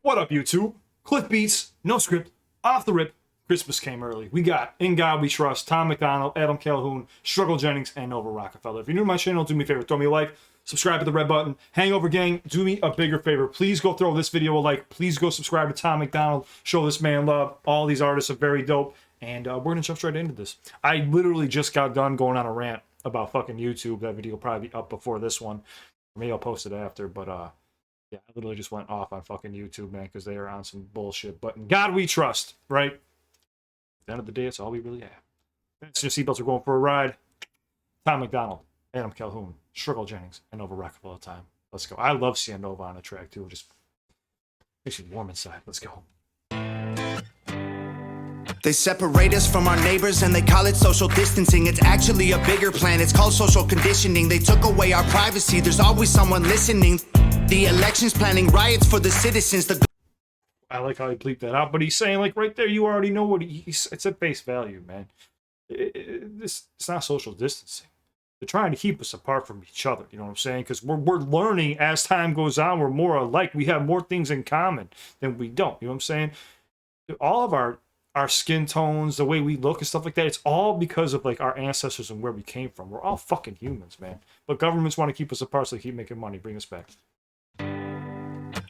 What up, YouTube? Cliff beats, no script, off the rip. Christmas came early. We got In God We Trust, Tom MacDonald, Adam Calhoun, Struggle Jennings, and Nova Rockafeller. If you're new to my channel, do me a favor, throw me a like, subscribe to the red button. Hangover Gang, do me a bigger favor. Please go throw this video a like. Please go subscribe to Tom MacDonald. Show this man love. All these artists are very dope. And we're going to jump straight into this. I literally just got done going on a rant about fucking YouTube. That video will probably be up before this one. Maybe I'll post it after, but yeah, I literally just went off on fucking YouTube, man, because they are on some bullshit. But in God we trust, right? At the end of the day, it's all we really have. It's your seatbelts are going for a ride. Tom MacDonald, Adam Calhoun, Struggle Jennings, and Nova Rockafeller time. Let's go. I love seeing Nova on the track, too. It just makes you warm inside. Let's go. They separate us from our neighbors and they call it social distancing. It's actually a bigger plan. It's called social conditioning. They took away our privacy. There's always someone listening. The elections planning riots for the citizens. I like how he bleeped that out, but he's saying, like, right there, you already know what it's at face value, man. It's not social distancing. They're trying to keep us apart from each other, you know what I'm saying? Because we're learning as time goes on. We're more alike. We have more things in common than we don't, you know what I'm saying? All of our skin tones, the way we look and stuff like that, it's all because of, like, our ancestors and where we came from. We're all fucking humans, man. But governments want to keep us apart so they keep making money. Bring us back.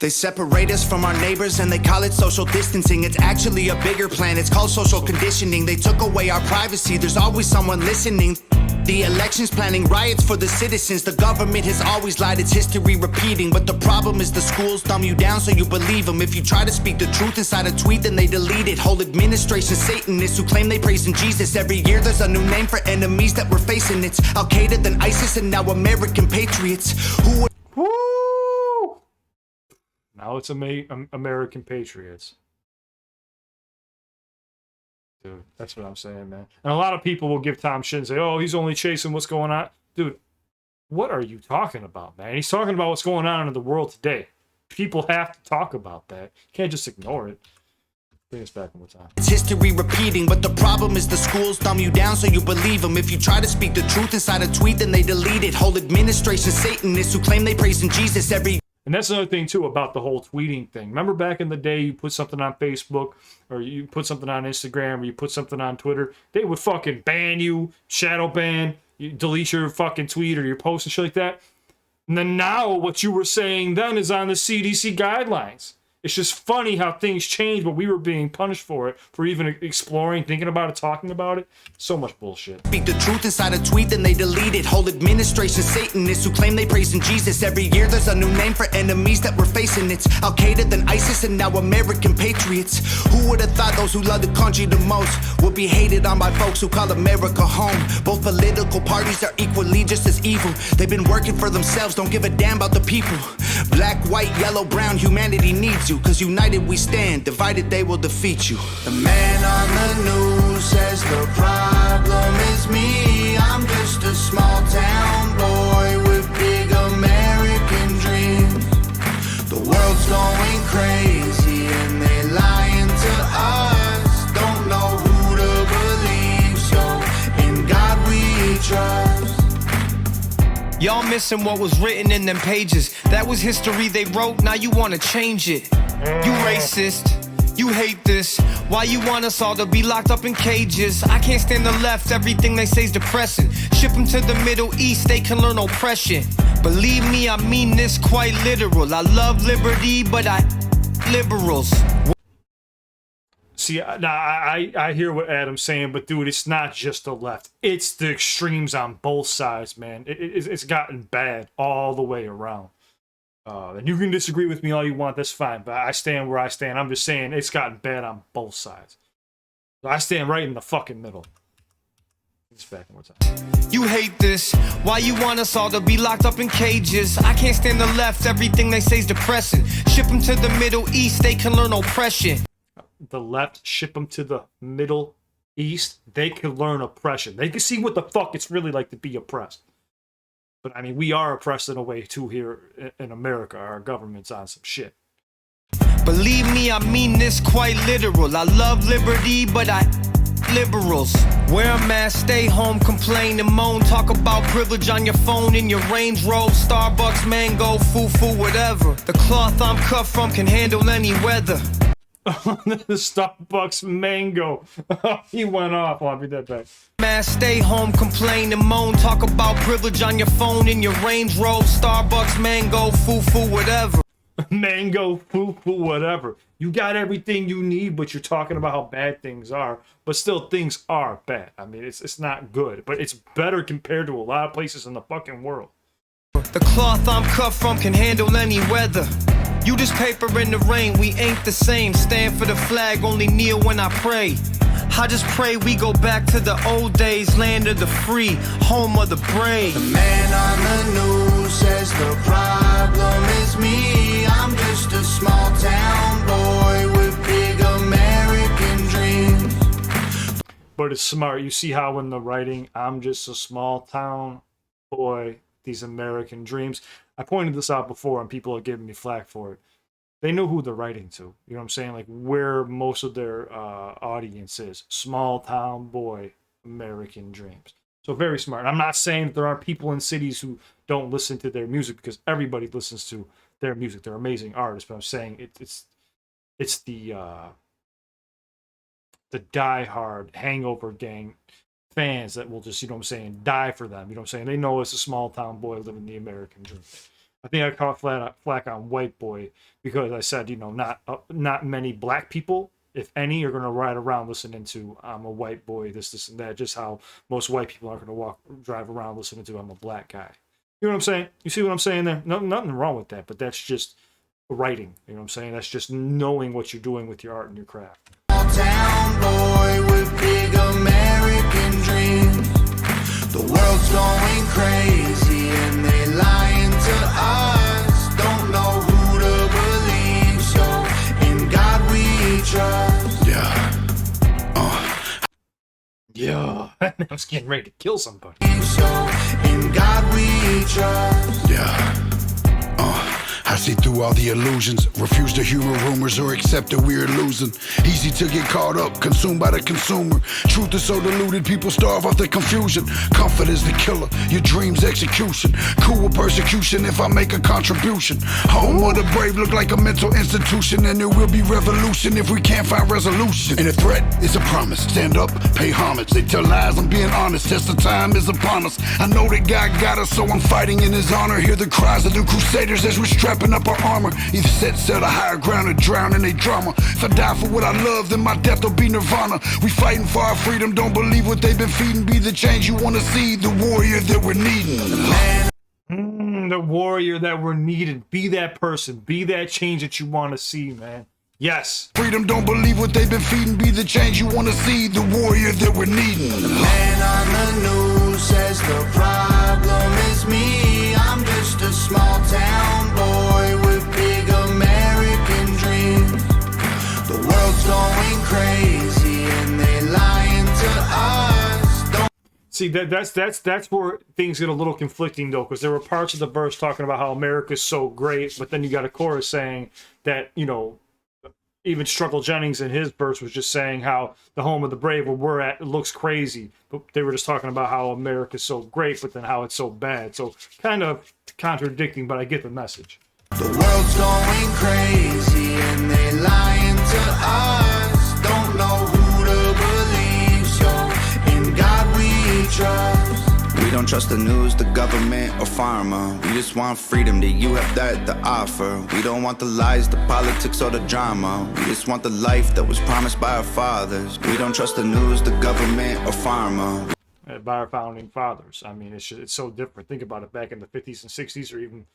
They separate us from our neighbors and they call it social distancing. It's actually a bigger plan. It's called social conditioning. They took away our privacy. There's always someone listening. The elections planning riots for the citizens. The government has always lied. It's history repeating. But the problem is the schools dumb you down so you believe them. If you try to speak the truth inside a tweet, then they delete it. Whole administration Satanists who claim they praise in Jesus. Every year there's a new name for enemies that we're facing. It's Al-Qaeda, then ISIS, and now American patriots. Who would... Woo! Now it's American patriots. Dude, that's what I'm saying, man. And a lot of people will give Tom shit and say, oh, he's only chasing what's going on. Dude, what are you talking about, man? He's talking about what's going on in the world today. People have to talk about that. You can't just ignore it. Bring us back one more time. It's history repeating, but the problem is the schools dumb you down so you believe them. If you try to speak the truth inside a tweet, then they delete it. Whole administration Satanists who claim they praise in Jesus every... And that's another thing, too, about the whole tweeting thing. Remember back in the day, you put something on Facebook, or you put something on Instagram, or you put something on Twitter, they would fucking ban you, shadow ban, you delete your fucking tweet or your post and shit like that. And then now what you were saying then is on the CDC guidelines. It's just funny how things change, but we were being punished for it, for even exploring, thinking about it, talking about it. So much bullshit. Speak the truth inside a tweet, then they delete it. Whole administration Satanists who claim they praise in Jesus. Every year there's a new name for enemies that we're facing. It's Al-Qaeda, then ISIS, and now American patriots. Who would have thought those who love the country the most would be hated on by folks who call America home? Both political parties are equally just as evil. They've been working for themselves, don't give a damn about the people. Black, white, yellow, brown, humanity needs you. Cause united we stand, divided they will defeat you. The man on the news says the problem is me. I'm just a small town boy with big American dreams. The world's going crazy and they lying to us. Don't know who to believe, so in God we trust. Y'all missing what was written in them pages. That was history they wrote, now you wanna change it. You racist, you hate this. Why you want us all to be locked up in cages? I can't stand the left, everything they say's depressing. Ship them to the Middle East, they can learn oppression. Believe me, I mean this quite literal. I love liberty, but I liberals. See, now I hear what Adam's saying, but dude, it's not just the left. It's the extremes on both sides, man. It's gotten bad all the way around. And you can disagree with me all you want, that's fine, but I stand where I stand. I'm just saying it's gotten bad on both sides. So I stand right in the fucking middle. It's back one more time. You hate this. Why you want us all to be locked up in cages? I can't stand the left, everything they say's depressing. Ship them to the Middle East, they can learn oppression. The left, ship them to the Middle East, they can learn oppression. They can see what the fuck it's really like to be oppressed. But, I mean, we are oppressed in a way, too, here in America. Our government's on some shit. Believe me, I mean this quite literal. I love liberty, but I liberals. Wear a mask, stay home, complain and moan. Talk about privilege on your phone in your Range Rover, Starbucks, mango, foo-foo, whatever. The cloth I'm cut from can handle any weather. The Starbucks mango. He went off. I'll be that back. Man, stay home, complain and moan. Talk about privilege on your phone in your Range Rover, Starbucks, mango, foo-foo, whatever. Mango, foo-foo, whatever. You got everything you need, but you're talking about how bad things are. But still, things are bad. I mean, it's not good, but it's better compared to a lot of places in the fucking world. The cloth I'm cut from can handle any weather. You just paper in the rain, we ain't the same. Stand for the flag, only kneel when I pray. I just pray we go back to the old days, land of the free, home of the brave. The man on the news says the problem is me. I'm just a small town boy with big American dreams. But it's smart. You see how in the writing, I'm just a small town boy, these American dreams. I pointed this out before and people are giving me flack for it. They know who they're writing to. You know what I'm saying? Like where most of their audience is. Small town boy, American dreams. So very smart. I'm not saying that there aren't people in cities who don't listen to their music, because everybody listens to their music. They're amazing artists. But I'm saying it's the diehard Hangover gang fans that will just, you know what I'm saying, die for them. You know what I'm saying? They know it's a small town boy living the American dream. I think I caught flack on White Boy because I said, you know, not many black people, if any, are going to ride around listening to I'm a white boy, this, and that. Just how most white people aren't going to drive around listening to I'm a black guy. You know what I'm saying? You see what I'm saying there? Nothing wrong with that, but that's just writing. You know what I'm saying? That's just knowing what you're doing with your art and your craft. Town boy with big American dreams. The world's going crazy and they lying to us. Don't know who to believe, so in God we trust. Yeah. I was getting ready to kill somebody. So in God we trust. I see through all the illusions, refuse to humor rumors or accept that we're losing. Easy to get caught up, consumed by the consumer. Truth is so diluted, people starve off the confusion. Comfort is the killer, your dreams execution. Cool with persecution if I make a contribution. Home of the brave look like a mental institution, and there will be revolution if we can't find resolution. And a threat is a promise, stand up, pay homage. They tell lies, I'm being honest, test of time is upon us. I know that God got us, so I'm fighting in his honor. Hear the cries of the crusaders as we're strapping up our armor. Either set sail to higher ground or drown in a drama. If I die for what I love, then my death will be nirvana. We fighting for our freedom, don't believe what they've been feeding. Be the change you want to see, the warrior that we're needing. The warrior that we're needing. Be that person. Be that change that you want to see, man. Yes. Freedom, don't believe what they've been feeding. Be the change you want to see, the warrior that we're needing. The man on the news says the problem is me. I'm just a small town boy with big American dreams. The world's going crazy and they lying to us. See, that's where things get a little conflicting, though, because there were parts of the verse talking about how America's so great, but then you got a chorus saying that, you know, even Struggle Jennings in his verse was just saying how the home of the brave, where we're at, it looks crazy. But they were just talking about how America's so great, but then how it's so bad. So kind of contradicting, but I get the message. The world's going crazy and they lying to us. Don't know who to believe, so in God we trust. We don't trust the news, the government, or pharma. We just want freedom, that you have that to offer. We don't want the lies, the politics, or the drama. We just want the life that was promised by our fathers. We don't trust the news, the government, or pharma. By our founding fathers. I mean, it's so different. Think about it. Back in the 50s and 60s, or even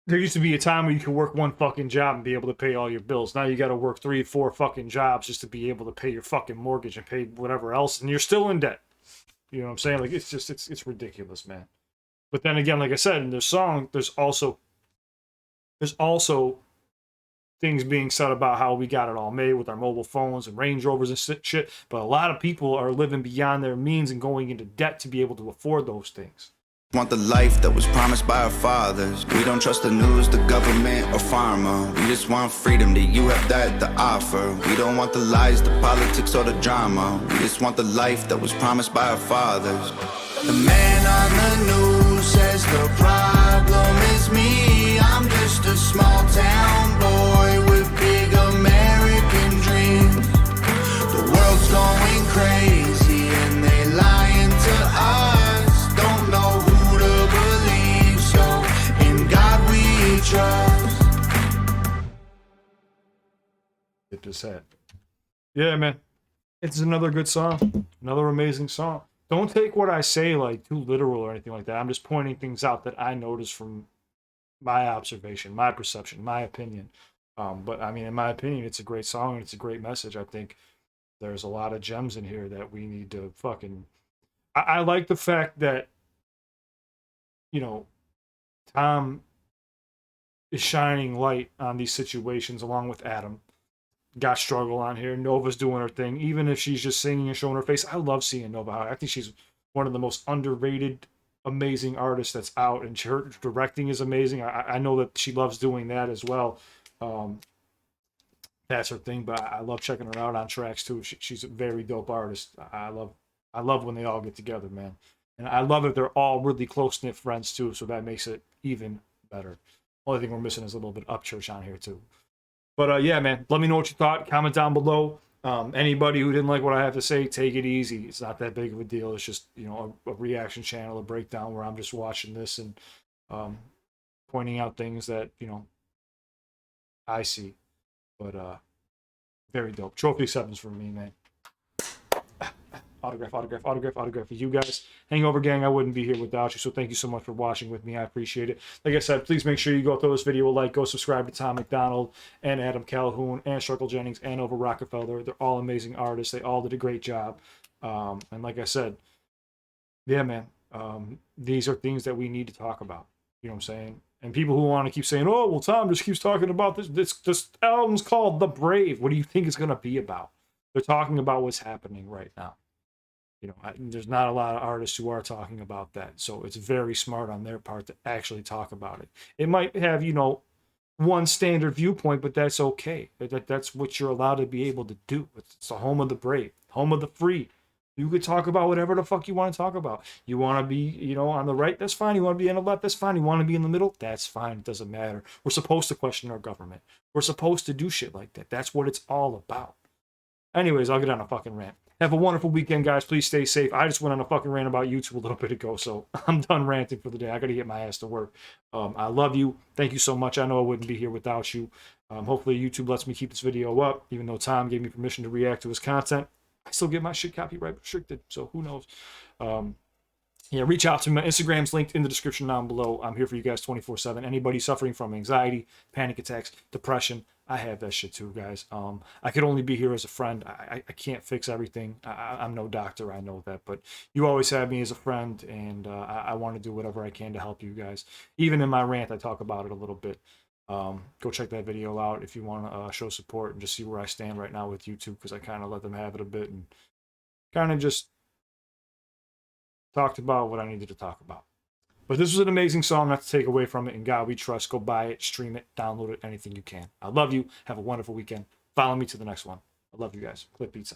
there used to be a time where you could work one fucking job and be able to pay all your bills. Now you got to work 3 or 4 fucking jobs just to be able to pay your fucking mortgage and pay whatever else, and you're still in debt. You know what I'm saying? Like, it's just, it's ridiculous, man. But then again, like I said, in the song, there's also things being said about how we got it all made with our mobile phones and Range Rovers and shit. But a lot of people are living beyond their means and going into debt to be able to afford those things. Want the life that was promised by our fathers. We don't trust the news, the government, or pharma. We just want freedom, that you have that to offer. We don't want the lies, the politics, or the drama. We just want the life that was promised by our fathers. The man on the news says the problem is me. I'm just a small town boy with big American dreams. The world's going crazy and they lying to us. Don't know who to believe, so in God we trust. Hit this head. Yeah, man. It's another good song. Another amazing song. Don't take what I say like too literal or anything like that. I'm just pointing things out that I noticed from my observation, my perception, my opinion. But I mean, in my opinion, it's a great song and it's a great message. I think there's a lot of gems in here that we need to fucking. I like the fact that, you know, Tom is shining light on these situations along with Adam. Got struggle on here. Nova's doing her thing, even if she's just singing and showing her face. I love seeing Nova. I think she's one of the most underrated, amazing artists that's out, and her directing is amazing. I know that she loves doing that as well. That's her thing, but I love checking her out on tracks too. She's a very dope artist. I love when they all get together, man, and I love that they're all really close knit friends too. So that makes it even better. Only thing we're missing is a little bit of Upchurch on here too. But yeah, man, let me know what you thought. Comment down below. Anybody who didn't like what I have to say, take it easy. It's not that big of a deal. It's just, you know, a reaction channel, a breakdown where I'm just watching this and pointing out things that, you know, I see. But very dope. Trophy 7s from me, man. Autograph for you guys. Hangover Gang, I wouldn't be here without you, so thank you so much for watching with me. I appreciate it. Like I said, please make sure you go throw this video a like, go subscribe to Tom MacDonald and Adam Calhoun and Jennings and over Rockafeller. They're all amazing artists. They all did a great job. And like I said, yeah, man, these are things that we need to talk about. You know what I'm saying? And people who want to keep saying, oh, well, Tom just keeps talking about this album's called The Brave. What do you think it's going to be about? They're talking about what's happening right now. You know, there's not a lot of artists who are talking about that. So it's very smart on their part to actually talk about it. It might have, you know, one standard viewpoint, but that's okay. That's what you're allowed to be able to do. It's the home of the brave, home of the free. You could talk about whatever the fuck you want to talk about. You want to be, you know, on the right, that's fine. You want to be on the left, that's fine. You want to be in the middle, that's fine. It doesn't matter. We're supposed to question our government. We're supposed to do shit like that. That's what it's all about. Anyways, I'll get on a fucking rant. Have a wonderful weekend, guys. Please stay safe. I just went on a fucking rant about YouTube a little bit ago, so I'm done ranting for the day. I gotta get my ass to work. I love you. Thank you so much. I know I wouldn't be here without you. Hopefully YouTube lets me keep this video up, even though Tom gave me permission to react to his content. I still get my shit copyright restricted, so who knows? Yeah, reach out to me. My Instagram's linked in the description down below. I'm here for you guys 24/7. Anybody suffering from anxiety, panic attacks, depression, I have that shit too, guys. I could only be here as a friend. I can't fix everything. I'm no doctor, I know that, but you always have me as a friend, and I want to do whatever I can to help you guys. Even in my rant, I talk about it a little bit. Go check that video out if you want to show support and just see where I stand right now with YouTube, because I kind of let them have it a bit and kind of just talked about what I needed to talk about. But this was an amazing song, not to take away from it. In God we trust. Go buy it, stream it, download it, anything you can. I love you. Have a wonderful weekend. Follow me to the next one. I love you guys. Clip Pizza.